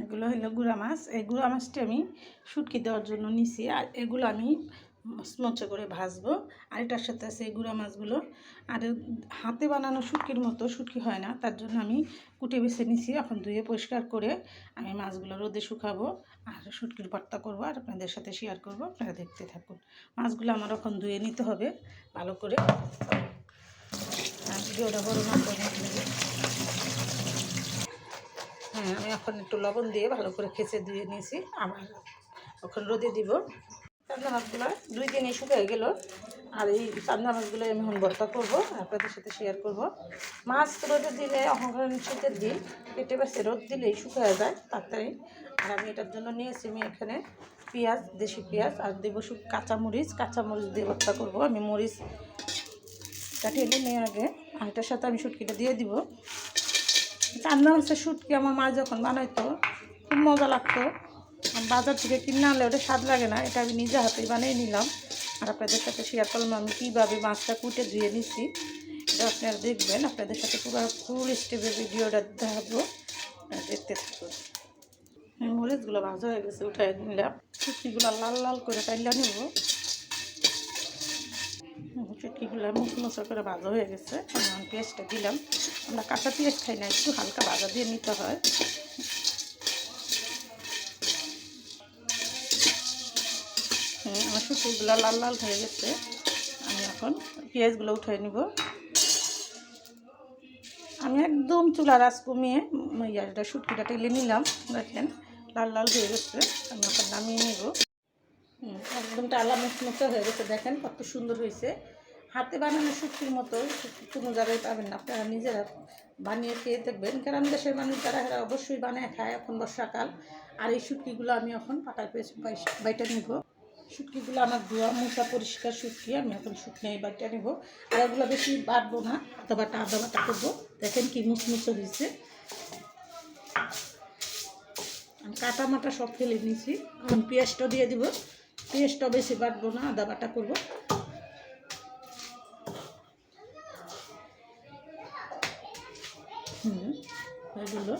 এগুলো হলো গুঁড়া মাছ। এই গুঁড়া মাছটা আমি শুটকি দেওয়ার জন্য নিছি, আর এগুলো আমি মচমচে করে ভাজবো। আর এটার সাথে আছে এই গুঁড়া মাছগুলো। আর হাতে বানানো শুটকির মতো শুটকি হয় না, তার জন্য আমি কুটে বেছে নিছি। এখন ধুয়ে পরিষ্কার করে আমি মাছগুলো রোদে শুকাবো আর শুটকির ভর্তা করবো, আর আপনাদের সাথে শেয়ার করবো। আপনারা দেখতে থাকুন। মাছগুলো আমার এখন ধুয়ে নিতে হবে ভালো করে। ভিডিওটা বড় না করে আমি এখন একটু লবণ দিয়ে ভালো করে খেঁচে ধুয়ে নিয়েছি। আবার এখন রোদে দিব। চান্দা মাছগুলো 2 দিনে শুকিয়ে গেল, আর এই চান্দা মাছগুলো আমি এখন ভর্তা করবো, আপনাদের সাথে শেয়ার করব। মাছ রোদে দিলে এখন শীতের দিন পেটে বেছে রোদ দিলেই শুকিয়ে যায় তাড়াতাড়ি। আর আমি এটার জন্য নিয়েছি আমি এখানে পেঁয়াজ, দেশি পেঁয়াজ, আর দেবো কাঁচামরিচ দিয়ে ভর্তা করবো। আমি মরিচ কাটিয়ে নিয়ে আগে আর এটার সাথে আমি শুটকিটা দিয়ে দিব। চান্দা মাছের শুটকি আমার মা যখন বানাইতো খুব মজা লাগতো। বাজার থেকে কিনে আনলে ওটা স্বাদ লাগে না, এটা আমি নিজে হাতেই বানিয়ে নিলাম। আর আপনাদের সাথে শেয়ার করলাম আমি কীভাবে মাছটা কুটে ধুয়ে নিছি। এটা আপনারা দেখবেন, আপনাদের সাথে পুরো ফুল স্টেপের ভিডিওটা দেখাবো, দেখতে থাকুন। মরিচগুলো ভাজা হয়ে গেছে, উঠাই নিলাম। শুটকিগুলো লাল লাল করে টাইলা নেব। শুটকিগুলো মুচমুচা করে ভাজা হয়ে গেছে। আমি পেঁয়াজটা দিলাম। আমরা কাঁচা পেঁয়াজ খাই না, একটু হালকা ভাজা দিয়ে নিতে হয়। আমার শুটকিগুলো লাল লাল হয়ে গেছে। আমি এখন পেঁয়াজগুলো উঠিয়ে নিব। আমি একদম চুলার আঁচ কমিয়ে এটা শুটকিটা টেলে নিলাম। দেখেন লাল লাল হয়ে গেছে, আমি এখন নামিয়ে নিব। একদম টালা মুচমুচে হয়ে গেছে, দেখেন কত সুন্দর হয়েছে। হাতে বানানো শুটকির মতো কোনো জায়গায় পাবেন না। আপনারা নিজেরা বানিয়ে খেয়ে দেখবেন। গ্রাম দেশের মানুষ যারা এরা অবশ্যই বানিয়ে খায় এখন বর্ষাকাল। আর এই শুটকিগুলো আমি এখন পাটায় বাইটা নিব। শুটকিগুলো আমার ধোয়া মোছা পরিষ্কার শুটকি, আমি এখন শুকনো বাইটা নেব। আর এগুলো বেশি বাটবো না, আদা বাটা করবো। দেখেন কি মুচমুচে হয়েছে। আমি কাটা মাটা সব ফেলে নিয়েছি। এখন পেঁয়াজটা দিয়ে দিব। পেঁয়াজটা বেশি বাটবো না, আদা বাটা করবো। এগুলো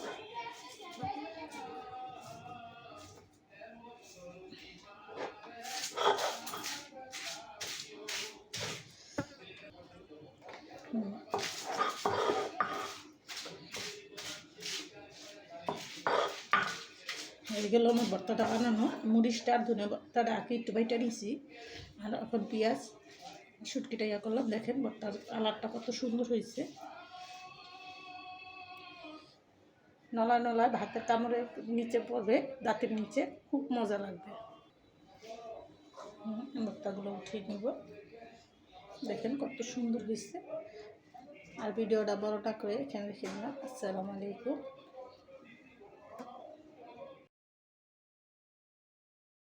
হয়ে গেল আমার ভর্তাটা বানানো। মরিচটা আর ধনে ভর্তাটা আঁকে একটু বাইটা নিয়েছি। আর এখন পেঁয়াজ শুটকিটা ইয়া করলাম। দেখেন ভর্তার কালারটা কত সুন্দর হয়েছে। নলায় নলায় ভাতের কামড়ে নিচে পড়বে, দাঁতের নিচে, খুব মজা লাগবে। ভর্তাগুলো উঠিয়ে নিব। দেখেন কত সুন্দর হয়েছে। আর ভিডিওটা বড়টা করে এখানে রেখে দিলাম। আসসালামু আলাইকুম।